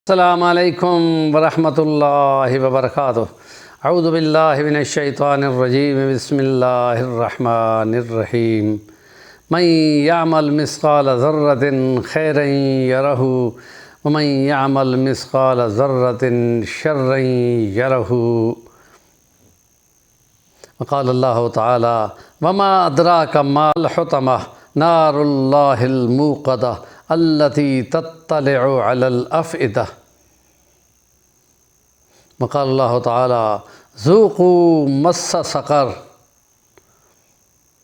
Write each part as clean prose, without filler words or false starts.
السلام علیکم ورحمۃ اللہ وبرکاتہ۔ اعوذ باللہ من الشیطان الرجیم، بسم اللہ الرحمن الرحیم۔ من یعمل مثقال ذرۃ خیرا یرہ ومن یعمل مثقال ذرۃ شرا یرہ۔ وقال اللہ تعالی وما ادراک ما الحطمہ نار اللہ الموقدہ التی تطلع علی الافئدہ۔ وقال اللہ تعالی ذوقوا مس سقر۔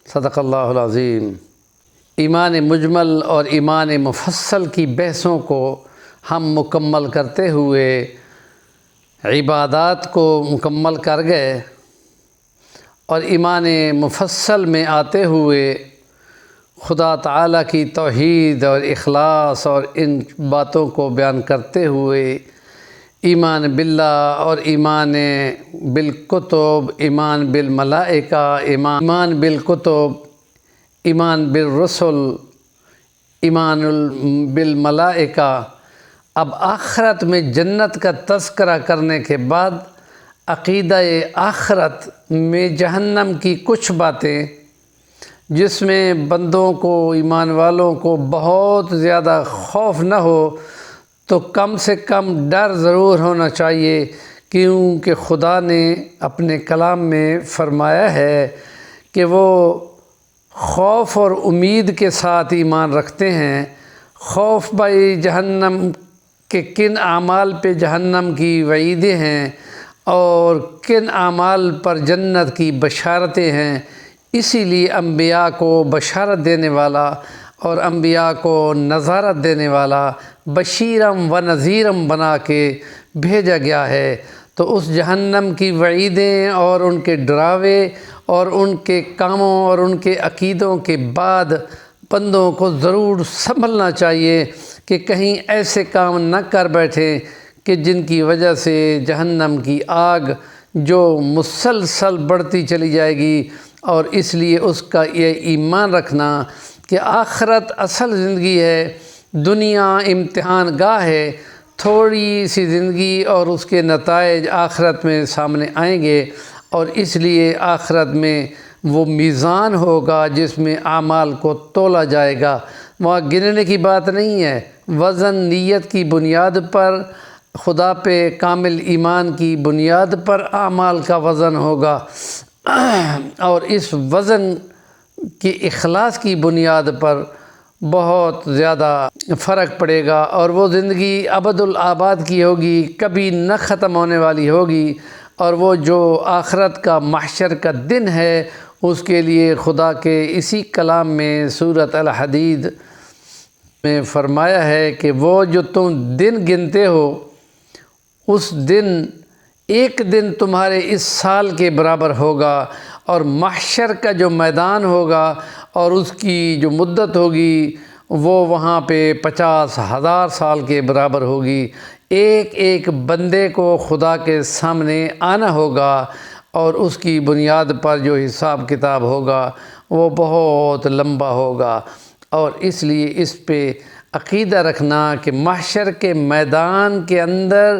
صدق اللہ العظیم۔ ایمان مجمل اور ایمان مفصل کی بحثوں کو ہم مکمل کرتے ہوئے عبادات کو مکمل کر گئے، اور ایمان مفصل میں آتے ہوئے خدا تعالیٰ کی توحید اور اخلاص اور ان باتوں کو بیان کرتے ہوئے ایمان باللہ اور ایمان بالکتب، ایمان بالملائکہ، ایمان بالکتب، ایمان بالرسل، ایمان بالملائکہ۔ اب آخرت میں جنت کا تذکرہ کرنے کے بعد عقیدہ آخرت میں جہنم کی کچھ باتیں جس میں بندوں کو، ایمان والوں کو بہت زیادہ خوف نہ ہو تو کم سے کم ڈر ضرور ہونا چاہیے، کیونکہ خدا نے اپنے کلام میں فرمایا ہے کہ وہ خوف اور امید کے ساتھ ایمان رکھتے ہیں۔ خوف بھائی جہنم کے کن اعمال پہ جہنم کی وعیدیں ہیں اور کن اعمال پر جنت کی بشارتیں ہیں، اسی لیے انبیاء کو بشارت دینے والا اور انبیاء کو نظارت دینے والا بشیرم و نذیرم بنا کے بھیجا گیا ہے۔ تو اس جہنم کی وعیدیں اور ان کے ڈراوے اور ان کے کاموں اور ان کے عقیدوں کے بعد بندوں کو ضرور سنبھلنا چاہیے کہ کہیں ایسے کام نہ کر بیٹھیں کہ جن کی وجہ سے جہنم کی آگ جو مسلسل بڑھتی چلی جائے گی۔ اور اس لیے اس کا یہ ایمان رکھنا کہ آخرت اصل زندگی ہے، دنیا امتحان گاہ ہے، تھوڑی سی زندگی اور اس کے نتائج آخرت میں سامنے آئیں گے، اور اس لیے آخرت میں وہ میزان ہوگا جس میں اعمال کو تولا جائے گا۔ وہاں گننے کی بات نہیں ہے، وزن نیت کی بنیاد پر، خدا پہ کامل ایمان کی بنیاد پر اعمال کا وزن ہوگا، اور اس وزن کی اخلاص کی بنیاد پر بہت زیادہ فرق پڑے گا، اور وہ زندگی ابد الآباد کی ہوگی، کبھی نہ ختم ہونے والی ہوگی۔ اور وہ جو آخرت کا محشر کا دن ہے، اس کے لیے خدا کے اسی کلام میں سورۃ الحدید میں فرمایا ہے کہ وہ جو تم دن گنتے ہو، اس دن ایک دن تمہارے اس سال کے برابر ہوگا، اور محشر کا جو میدان ہوگا اور اس کی جو مدت ہوگی وہ وہاں پہ 50,000 سال کے برابر ہوگی۔ ایک ایک بندے کو خدا کے سامنے آنا ہوگا، اور اس کی بنیاد پر جو حساب کتاب ہوگا وہ بہت لمبا ہوگا۔ اور اس لیے اس پہ عقیدہ رکھنا کہ محشر کے میدان کے اندر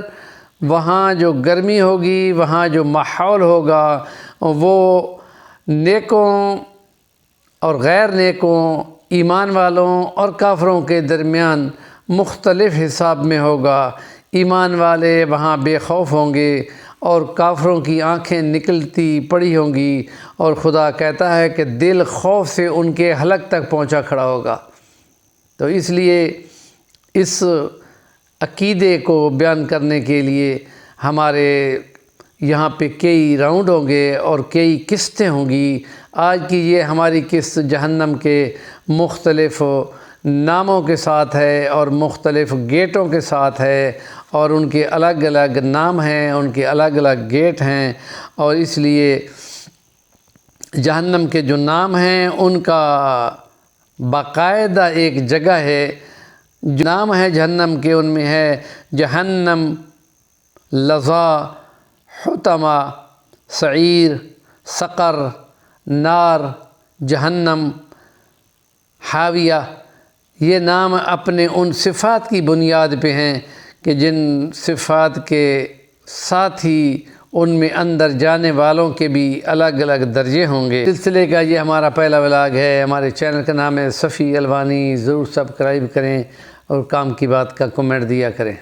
وہاں جو گرمی ہوگی، وہاں جو ماحول ہوگا، وہ نیکوں اور غیر نیکوں، ایمان والوں اور کافروں کے درمیان مختلف حساب میں ہوگا۔ ایمان والے وہاں بے خوف ہوں گے اور کافروں کی آنکھیں نکلتی پڑی ہوں گی، اور خدا کہتا ہے کہ دل خوف سے ان کے حلق تک پہنچا کھڑا ہوگا۔ تو اس لیے اس عقیدے کو بیان کرنے کے لیے ہمارے یہاں پہ کئی راؤنڈ ہوں گے اور کئی قسطیں ہوں گی۔ آج کی یہ ہماری قسط جہنم کے مختلف ناموں کے ساتھ ہے اور مختلف گیٹوں کے ساتھ ہے، اور ان کے الگ الگ نام ہیں، ان کے الگ الگ گیٹ ہیں، اور اس لیے جہنم کے جو نام ہیں ان کا باقاعدہ ایک جگہ ہے۔ جو نام ہے جہنم کے ان میں ہے جہنم، لظا، حطمہ، سعیر، سقر، نار، جہنم، حاویہ۔ یہ نام اپنے ان صفات کی بنیاد پہ ہیں کہ جن صفات کے ساتھ ہی ان میں اندر جانے والوں کے بھی الگ الگ درجے ہوں گے۔ سلسلے کا یہ ہمارا پہلا ولاگ ہے۔ ہمارے چینل کا نام ہے صفی الوانی، ضرور سبسکرائب کریں اور کام کی بات کا کمنٹ دیا کریں۔